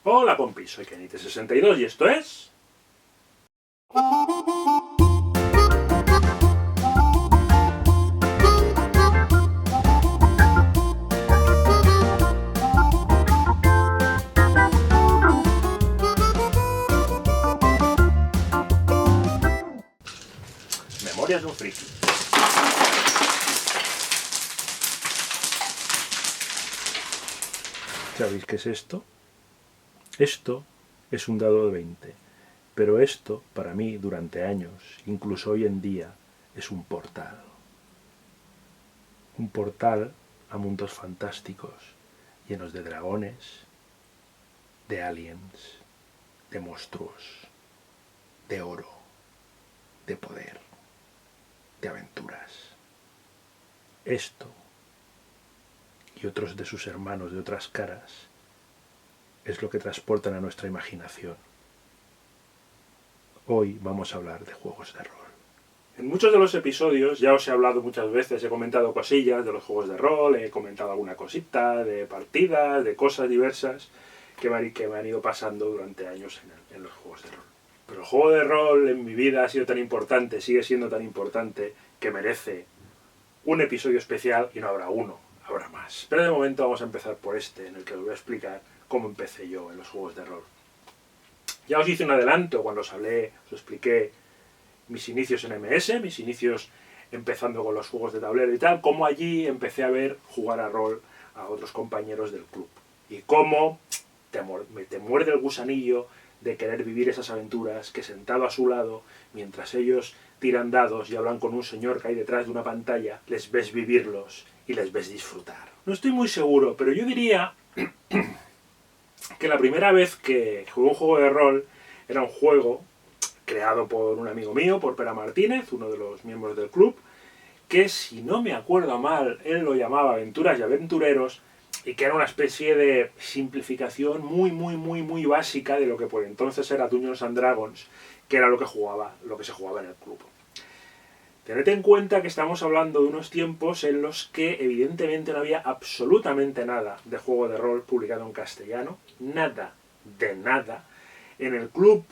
Hola compis, soy Kenite62 y esto es... Memorias de un friki. ¿Sabéis qué es esto? Esto es un dado de 20, pero esto, para mí, durante años, incluso hoy en día, es un portal. Un portal a mundos fantásticos, llenos de dragones, de aliens, de monstruos, de oro, de poder, de aventuras. Esto y otros de sus hermanos de otras caras es lo que transportan a nuestra imaginación. Hoy vamos a hablar de juegos de rol. En muchos de los episodios ya os he hablado muchas veces, he comentado cosillas de los juegos de rol, he comentado alguna cosita de partidas, de cosas diversas que me han ido pasando durante años en los juegos de rol. Pero el juego de rol en mi vida ha sido tan importante, sigue siendo tan importante, que merece un episodio especial y no habrá uno, habrá más. Pero de momento vamos a empezar por este, en el que os voy a explicar cómo empecé yo en los juegos de rol. Ya os hice un adelanto cuando os expliqué mis inicios en MS, mis inicios empezando con los juegos de tablero y tal, cómo allí empecé a ver jugar a rol a otros compañeros del club. Y cómo te muerde el gusanillo de querer vivir esas aventuras, que sentado a su lado, mientras ellos tiran dados y hablan con un señor que hay detrás de una pantalla, les ves vivirlos y les ves disfrutar. No estoy muy seguro, pero yo diría que la primera vez que jugué un juego de rol era un juego creado por un amigo mío, por Pera Martínez, uno de los miembros del club, que si no me acuerdo mal, él lo llamaba Aventuras y Aventureros, y que era una especie de simplificación muy básica de lo que por entonces era Dungeons and Dragons, que era lo que se jugaba en el club. Tened en cuenta que estamos hablando de unos tiempos en los que evidentemente no había absolutamente nada de juego de rol publicado en castellano, nada de nada. En el club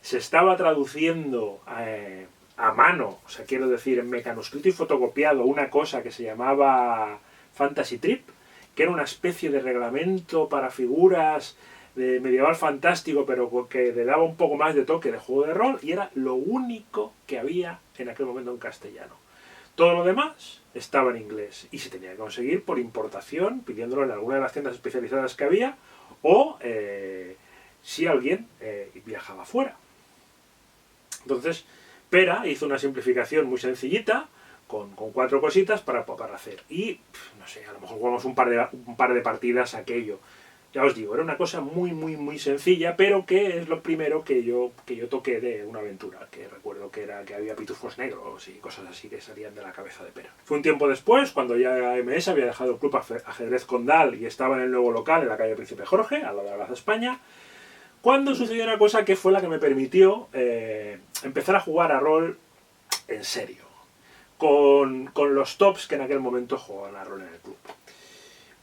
se estaba traduciendo a mano, o sea, quiero decir, en mecanoscrito y fotocopiado, una cosa que se llamaba Fantasy Trip, que era una especie de reglamento para figuras de medieval fantástico, pero que le daba un poco más de toque de juego de rol, y era lo único que había en aquel momento en castellano. Todo lo demás estaba en inglés, y se tenía que conseguir por importación, pidiéndolo en alguna de las tiendas especializadas que había, o si alguien viajaba fuera. Entonces, Pera hizo una simplificación muy sencillita, con 4 cositas para hacer. Y, no sé, a lo mejor jugamos un par de partidas aquello. Ya os digo, era una cosa muy sencilla, pero que es lo primero que yo toqué de una aventura, que recuerdo que había pitufos negros y cosas así que salían de la cabeza de Pera. Fue un tiempo después, cuando ya MS había dejado el club Ajedrez Condal y estaba en el nuevo local, en la calle Príncipe Jorge, al lado de la Plaza España, cuando sucedió una cosa que fue la que me permitió empezar a jugar a rol en serio, con los tops que en aquel momento jugaban a rol en el club.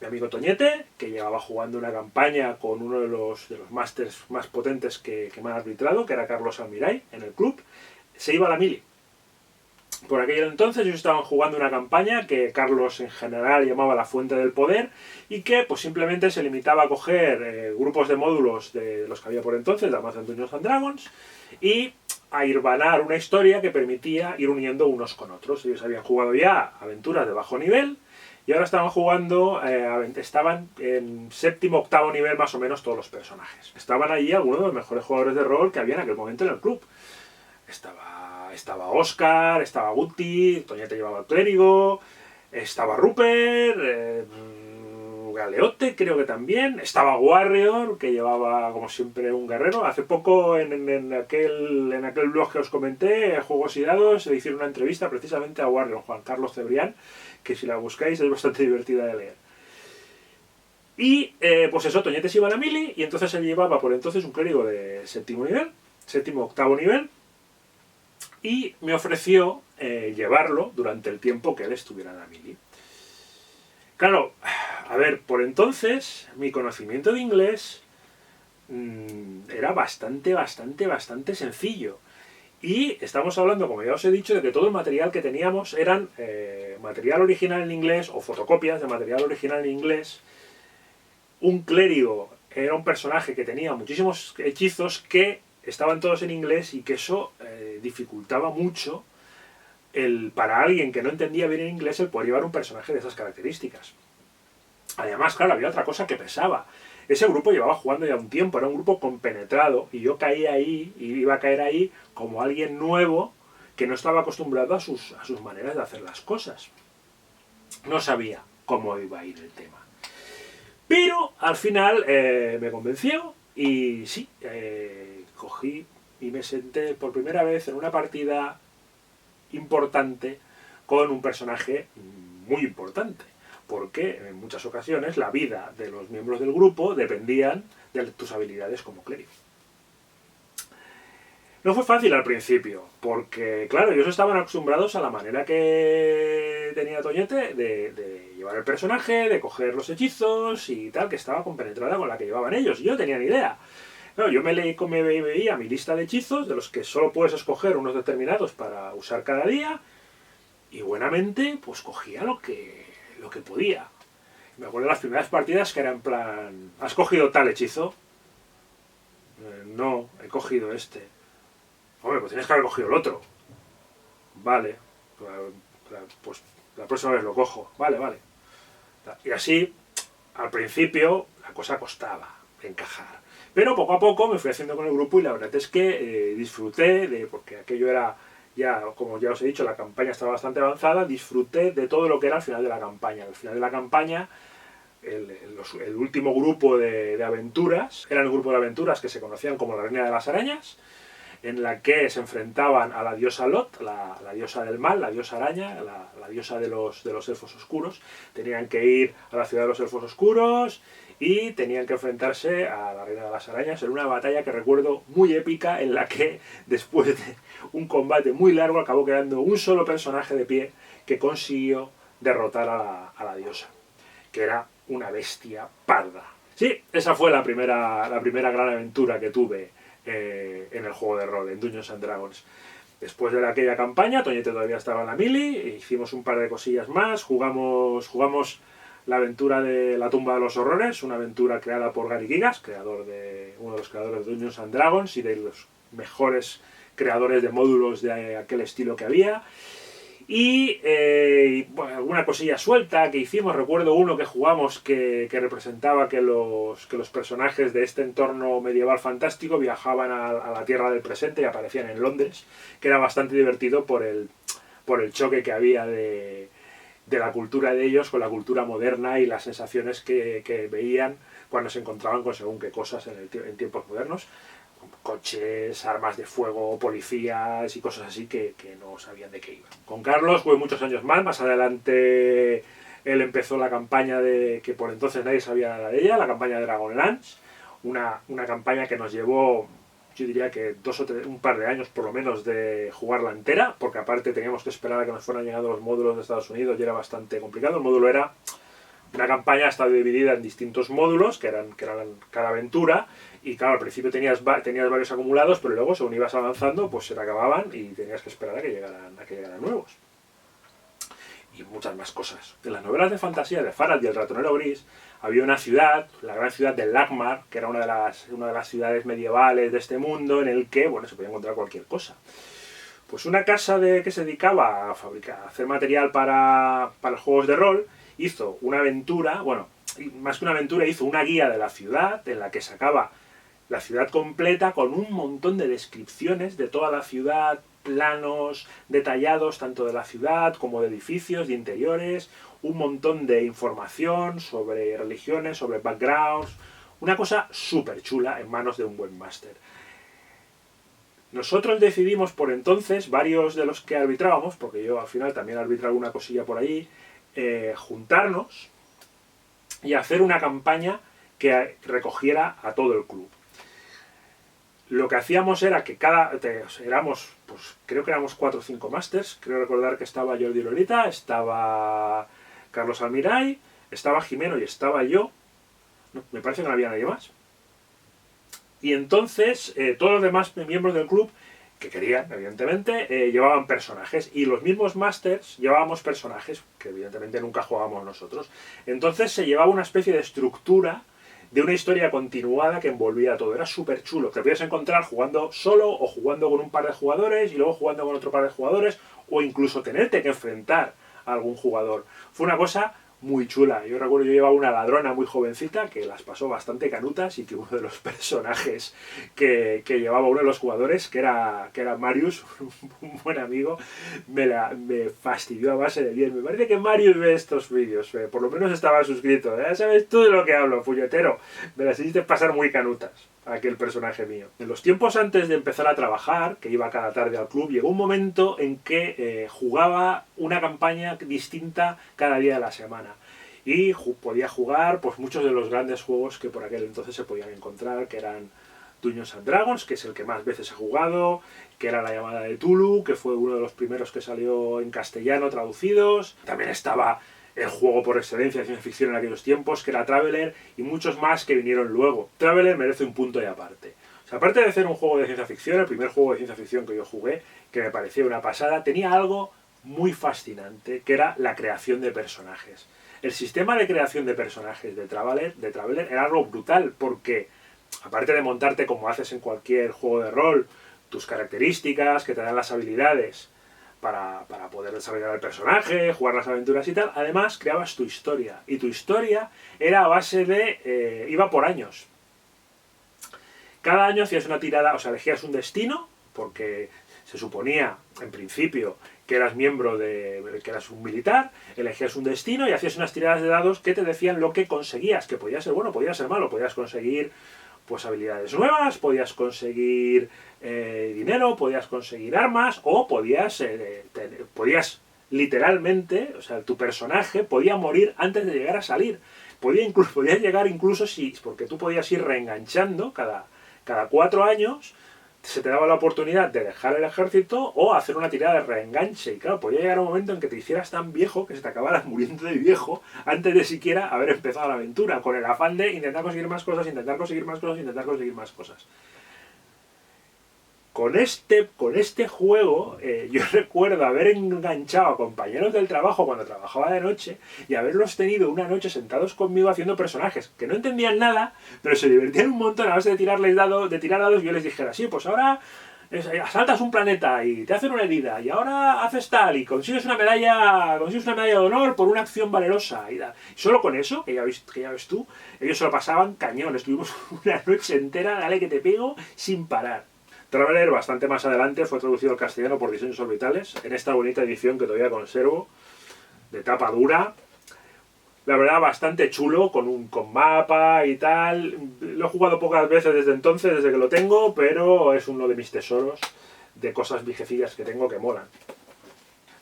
Mi amigo Toñete, que llevaba jugando una campaña con uno de los másters más potentes que me han arbitrado, que era Carlos Almiray, en el club, se iba a la mili. Por aquel entonces ellos estaban jugando una campaña que Carlos en general llamaba la Fuente del Poder, y que pues simplemente se limitaba a coger grupos de módulos de los que había por entonces, además de Dungeons and Dragons, y a hirvanar una historia que permitía ir uniendo unos con otros. Ellos habían jugado ya aventuras de bajo nivel, y ahora estaban jugando, estaban en 7º, 8º nivel más o menos todos los personajes. Estaban allí algunos de los mejores jugadores de rol que había en aquel momento en el club. Estaba Oscar, estaba Guti, Toñete llevaba al clérigo, estaba Rupert, Galeote creo que también, estaba Warrior, que llevaba como siempre un guerrero. Hace poco en aquel blog que os comenté, Juegos y Dados, se hicieron una entrevista precisamente a Warrior, Juan Carlos Cebrián, que si la buscáis es bastante divertida de leer. Y pues eso, Toñete se iba a la mili, y entonces él llevaba por entonces un clérigo de 7º nivel, 7º, 8º nivel, y me ofreció llevarlo durante el tiempo que él estuviera en la mili. Claro, a ver, por entonces mi conocimiento de inglés era bastante sencillo. Y estamos hablando, como ya os he dicho, de que todo el material que teníamos eran material original en inglés o fotocopias de material original en inglés. Un clérigo era un personaje que tenía muchísimos hechizos que estaban todos en inglés y que eso dificultaba mucho para alguien que no entendía bien el inglés el poder llevar un personaje de esas características. Además, claro, había otra cosa que pesaba. Ese grupo llevaba jugando ya un tiempo, era un grupo compenetrado y yo caí ahí, y iba a caer ahí como alguien nuevo que no estaba acostumbrado a sus maneras de hacer las cosas. No sabía cómo iba a ir el tema. Pero al final me convenció y sí, cogí y me senté por primera vez en una partida importante con un personaje muy importante, porque en muchas ocasiones la vida de los miembros del grupo dependían de tus habilidades como clérigo. No fue fácil al principio, porque claro, ellos estaban acostumbrados a la manera que tenía Toñete de llevar el personaje, de coger los hechizos y tal, que estaba compenetrada con la que llevaban ellos. Yo no tenía ni idea. Claro, yo me veía mi lista de hechizos, de los que solo puedes escoger unos determinados para usar cada día, y buenamente pues cogía lo que podía. Me acuerdo de las primeras partidas que era en plan, ¿has cogido tal hechizo? No, he cogido este. Hombre, pues tienes que haber cogido el otro. Vale, pues la próxima vez lo cojo. Vale. Y así, al principio, la cosa costaba encajar. Pero poco a poco me fui haciendo con el grupo y la verdad es que disfruté porque aquello era, ya como ya os he dicho, la campaña estaba bastante avanzada, disfruté de todo lo que era al final de la campaña. Al final de la campaña, el último grupo de aventuras, era el grupo de aventuras que se conocían como la Reina de las Arañas, en la que se enfrentaban a la diosa Lot, la diosa del mal, la diosa araña, la diosa de los elfos oscuros. Tenían que ir a la ciudad de los elfos oscuros y tenían que enfrentarse a la Reina de las Arañas en una batalla que recuerdo muy épica, en la que después de un combate muy largo acabó quedando un solo personaje de pie que consiguió derrotar a la diosa, que era una bestia parda. Sí, esa fue la primera gran aventura que tuve en el juego de rol, en Dungeons and Dragons. Después de aquella campaña, Toñete todavía estaba en la mili, hicimos un par de cosillas más, jugamos la aventura de la tumba de los horrores, una aventura creada por Gary Gygax, uno de los creadores de Dungeons and Dragons y de los mejores creadores de módulos de aquel estilo que había. Y bueno, alguna cosilla suelta que hicimos, recuerdo uno que jugamos que representaba que los personajes de este entorno medieval fantástico viajaban a la tierra del presente y aparecían en Londres, que era bastante divertido por el choque que había de la cultura de ellos con la cultura moderna y las sensaciones que veían cuando se encontraban con según qué cosas en tiempos modernos. Coches, armas de fuego, policías y cosas así que no sabían de qué iban. Con Carlos fue muchos años más adelante él empezó la campaña que por entonces nadie sabía nada de ella, la campaña de Dragonlance, una campaña que nos llevó, yo diría que un par de años por lo menos de jugarla entera, porque aparte teníamos que esperar a que nos fueran llegando los módulos de Estados Unidos y era bastante complicado. El módulo era una campaña, estaba dividida en distintos módulos que eran cada aventura, y claro, al principio tenías varios acumulados, pero luego según ibas avanzando pues se te acababan y tenías que esperar a que llegaran nuevos. Y muchas más cosas. En las novelas de fantasía de Farad y el ratonero gris había una ciudad, la gran ciudad de Lagmar, que era una de las ciudades medievales de este mundo, en el que bueno, se podía encontrar cualquier cosa. Pues una casa que se dedicaba a hacer material para juegos de rol hizo una aventura, bueno, más que una aventura, hizo una guía de la ciudad en la que sacaba la ciudad completa con un montón de descripciones de toda la ciudad, planos detallados tanto de la ciudad como de edificios, de interiores, un montón de información sobre religiones, sobre backgrounds, una cosa súper chula en manos de un buen máster. Nosotros decidimos por entonces, varios de los que arbitrábamos, porque yo al final también arbitré alguna cosilla por allí, juntarnos y hacer una campaña que recogiera a todo el club. Lo que hacíamos era que creo que éramos 4 o 5 másters, creo recordar que estaba Jordi Lorita, estaba Carlos Almiray, estaba Jimeno y estaba yo, no, me parece que no había nadie más. Y entonces todos los demás miembros del club que querían, evidentemente, llevaban personajes. Y los mismos Masters llevábamos personajes, que evidentemente nunca jugábamos nosotros. Entonces se llevaba una especie de estructura de una historia continuada que envolvía todo. Era súper chulo. Te podías encontrar jugando solo o jugando con un par de jugadores y luego jugando con otro par de jugadores o incluso tenerte que enfrentar a algún jugador. Fue una cosa muy chula. Yo recuerdo, yo llevaba una ladrona muy jovencita que las pasó bastante canutas y que uno de los personajes que llevaba uno de los jugadores, que era Marius, un buen amigo, me fastidió a base de bien. Me parece que Marius ve estos vídeos, por lo menos estaba suscrito. Ya sabes tú de lo que hablo, puñetero. Me las hiciste pasar muy canutas, aquel personaje mío. En los tiempos antes de empezar a trabajar, que iba cada tarde al club, llegó un momento en que jugaba una campaña distinta cada día de la semana. Y podía jugar pues muchos de los grandes juegos que por aquel entonces se podían encontrar, que eran Dungeons and Dragons, que es el que más veces he jugado, que era La llamada de Tulu, que fue uno de los primeros que salió en castellano traducidos. También estaba el juego por excelencia de ciencia ficción en aquellos tiempos, que era Traveller, y muchos más que vinieron luego. Traveller merece un punto y aparte. O sea, aparte de ser un juego de ciencia ficción, el primer juego de ciencia ficción que yo jugué, que me parecía una pasada, tenía algo muy fascinante, que era la creación de personajes. El sistema de creación de personajes de Traveller era algo brutal, porque aparte de montarte como haces en cualquier juego de rol, tus características, que te dan las habilidades para poder desarrollar el personaje, jugar las aventuras y tal, además creabas tu historia. Y tu historia era a base de... iba por años. Cada año hacías una tirada, o sea, elegías un destino, porque se suponía, en principio, que eras miembro de... que eras un militar, elegías un destino y hacías unas tiradas de dados que te decían lo que conseguías, que podía ser bueno, podía ser malo, podías conseguir pues habilidades nuevas, podías conseguir dinero, podías conseguir armas, o podías literalmente, o sea, tu personaje podía morir antes de llegar a salir. Podía llegar incluso, porque tú podías ir reenganchando cada 4 años, se te daba la oportunidad de dejar el ejército o hacer una tirada de reenganche. Y claro, podía llegar un momento en que te hicieras tan viejo que se te acabaras muriendo de viejo antes de siquiera haber empezado la aventura, con el afán de intentar conseguir más cosas, intentar conseguir más cosas, intentar conseguir más cosas. Con este juego, yo recuerdo haber enganchado a compañeros del trabajo cuando trabajaba de noche y haberlos tenido una noche sentados conmigo haciendo personajes que no entendían nada, pero se divertían un montón a base de tirar dados, y yo les dijera, sí, pues ahora asaltas un planeta y te hacen una herida, y ahora haces tal, y consigues una medalla de honor por una acción valerosa. Y solo con eso, que ya ves tú, ellos se lo pasaban cañón. Estuvimos una noche entera, dale que te pego, sin parar. Traveller, bastante más adelante, fue traducido al castellano por Diseños Orbitales, en esta bonita edición que todavía conservo, de tapa dura. La verdad, bastante chulo, con mapa y tal. Lo he jugado pocas veces desde entonces, desde que lo tengo, pero es uno de mis tesoros de cosas viejecillas que tengo que molan.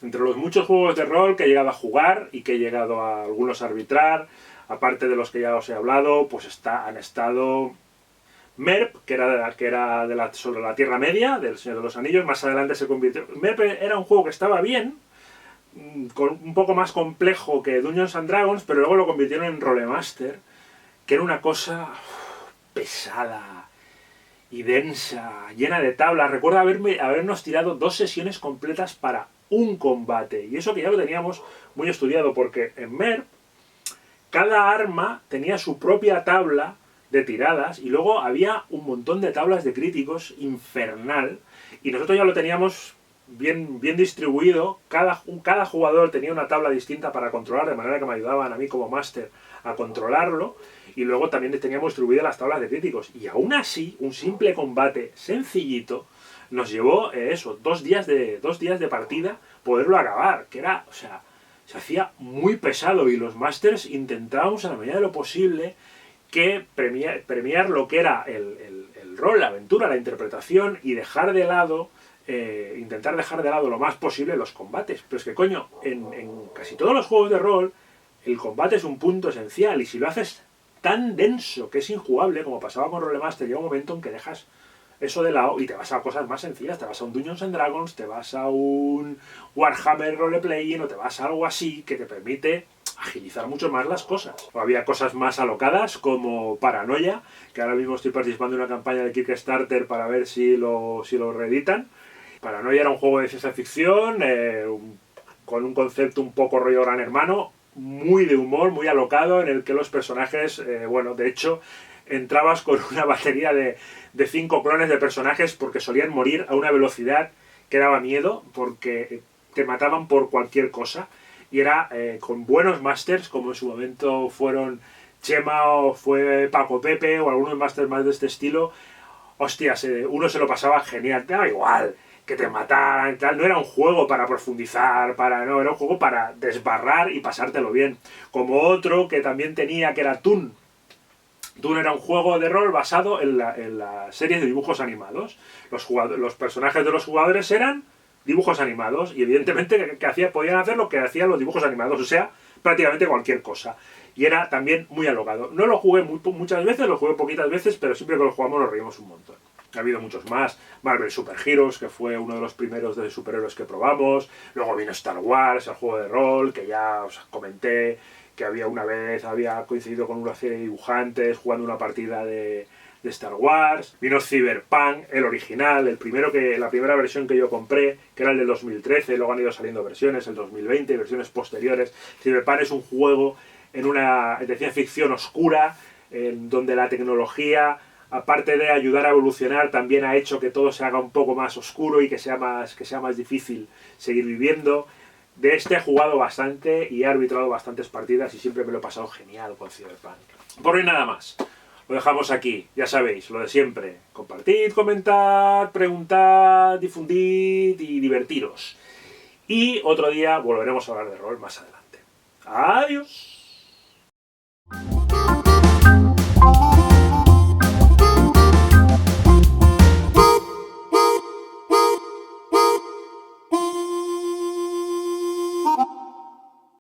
Entre los muchos juegos de rol que he llegado a jugar y que he llegado a algunos a arbitrar, aparte de los que ya os he hablado, pues han estado MERP, que era sobre la Tierra Media, del Señor de los Anillos. Más adelante se convirtió... MERP era un juego que estaba bien, un poco más complejo que Dungeons and Dragons, pero luego lo convirtieron en Rolemaster, que era una cosa pesada y densa, llena de tablas. Recuerdo habernos tirado 2 sesiones completas para un combate, y eso que ya lo teníamos muy estudiado, porque en MERP cada arma tenía su propia tabla de tiradas y luego había un montón de tablas de críticos infernal, y nosotros ya lo teníamos bien distribuido. Cada jugador tenía una tabla distinta para controlar, de manera que me ayudaban a mí como máster a controlarlo, y luego también teníamos distribuidas las tablas de críticos, y aún así un simple combate sencillito nos llevó 2 días de partida poderlo acabar, que era, o sea, se hacía muy pesado, y los másters intentábamos a la medida de lo posible que premiar lo que era el rol, la aventura, la interpretación, y dejar de lado, intentar dejar de lado lo más posible los combates. Pero es que, coño, en casi todos los juegos de rol, el combate es un punto esencial, y si lo haces tan denso que es injugable, como pasaba con Rolemaster, llega un momento en que dejas eso de lado y te vas a cosas más sencillas. Te vas a un Dungeons and Dragons, te vas a un Warhammer Roleplaying, o te vas a algo así que te permite agilizar mucho más las cosas. O había cosas más alocadas como Paranoia, que ahora mismo estoy participando en una campaña de Kickstarter para ver si lo reeditan. Paranoia era un juego de ciencia ficción, con un concepto un poco rollo Gran Hermano, muy de humor, muy alocado, en el que los personajes, bueno, de hecho, entrabas con una batería de 5 clones de personajes porque solían morir a una velocidad que daba miedo, porque te mataban por cualquier cosa. Y era con buenos masters, como en su momento fueron Chema o fue Paco Pepe o algunos masters más de este estilo. Hostias, uno se lo pasaba genial, te daba igual que te mataran y tal. No era un juego para profundizar, no, era un juego para desbarrar y pasártelo bien. Como otro que también tenía, que era Toon. Toon era un juego de rol basado en la serie de dibujos animados. Los personajes de los jugadores eran dibujos animados y evidentemente podían hacer lo que hacían los dibujos animados, o sea, prácticamente cualquier cosa. Y era también muy alocado. No lo jugué muchas veces, lo jugué poquitas veces, pero siempre que lo jugamos nos reímos un montón. Ha habido muchos más. Marvel Super Heroes, que fue uno de los primeros de superhéroes que probamos. Luego vino Star Wars, el juego de rol, que ya os comenté, que había coincidido con una serie de dibujantes jugando una partida de Star Wars. Vino Cyberpunk, el original, la primera versión que yo compré, que era el del 2013, luego han ido saliendo versiones, el 2020, versiones posteriores. Cyberpunk es un juego de ciencia ficción oscura, en donde la tecnología, aparte de ayudar a evolucionar, también ha hecho que todo se haga un poco más oscuro y que sea más difícil seguir viviendo. De este he jugado bastante y he arbitrado bastantes partidas y siempre me lo he pasado genial con Cyberpunk. Por hoy nada más. Lo dejamos aquí, ya sabéis, lo de siempre. Compartid, comentad, preguntad, difundid y divertiros. Y otro día volveremos a hablar de rol más adelante. ¡Adiós!